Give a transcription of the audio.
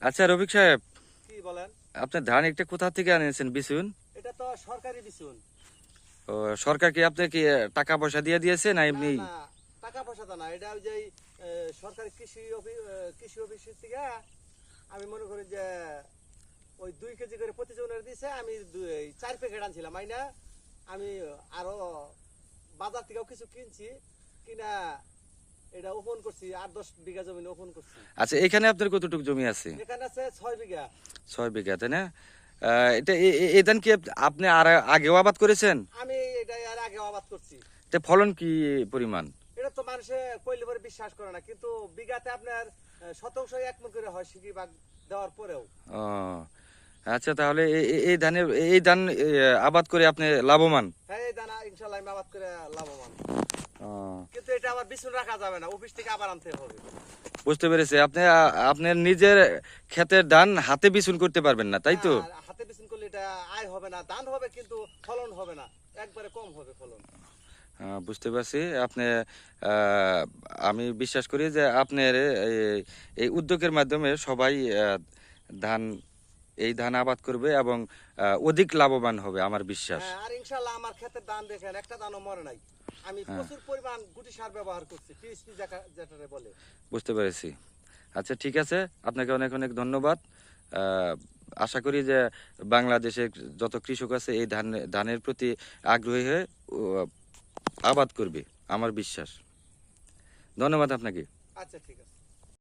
আচ্ছা রফিক সাহেব, কি বলেন? আপনি ধান একটা কোথা থেকে আনিয়েছেন বিচুন? এটা তো সরকারি বিচুন। ও, সরকার কি আপনি কি টাকা পয়সা দিয়ে দিয়েছে না না এমনি? না, টাকা পয়সা তো না, এটা ওই যে সরকারি কৃষি অফিসের থেকে আমি মনে করি যে ওই 2 কেজি করে প্রতিজনের দিছে। আমি 4 প্যাকেট আনছিলাম আইনা। আমি আরো বাজার থেকেও কিছু কিনছি, কিনা এটা ওপেন করছি, 8-10 বিঘা জমি ওপেন করছি। আচ্ছা, এখানে আপনার কতটুকু জমি আছে? এখানে আছে 6 বিঘা। 6 বিঘা, তাই না? এটা এই ধান কি আপনি আর আগেও আবাদ করেছেন? আমি এটা আর আগে আবাদ করছি। এটা ফলন কি পরিমাণ? এটা তো মানুষে কইলে পরে বিশ্বাস করে না, কিন্তু বিঘাতে আপনার শতাংশ 1 মণ করে হয় সিকি ভাগ দেওয়ার পরেও। ও আচ্ছা, তাহলে এই ধান আবাদ করে আপনি লাভবান? হ্যাঁ, এই দানা ইনশাল্লাহ আমি আবাদ করে লাভবান। ও, কিন্তু এটা আবার বিছুন রাখা যাবে না, অফিস থেকে আবার আনতে হবে। বুঝতে পেরেছি। আপনি আপনার নিজের ক্ষেতের ধান হাতে বিচুন করতে পারবেন না, তাই তো? আর হাতে বিছুন করলে এটা আয় হবে না, ধান হবে কিন্তু ফলন হবে না, একবারে কম হবে ফলন। বুঝতে পারছি। আপনি আহ, আমি বিশ্বাস করি যে আপনার এই উদ্যোগের মাধ্যমে সবাই ধান এই ধান আবাদ করবে এবং অধিক লাভবান হবে আমার বিশ্বাস। হ্যাঁ, আর ইনশাল্লাহ আমার ক্ষেতের ধান দেখেন একটা ধানও মরে নাই। আমি হ্যাঁ, প্রচুর পরিমাণ গুটি সার ব্যবহার করছি, টিএসপি যেটারে বলে। বুঝতে পেরেছি। আচ্ছা, ঠিক আছে, আপনাকে অনেক অনেক ধন্যবাদ। আহ, আশা করি যে বাংলাদেশের যত কৃষক আছে এই ধানের প্রতি আগ্রহী হয়ে আবাদ করবে, আমার বিশ্বাস। ধন্যবাদ আপনাকে। আচ্ছা, ঠিক আছে।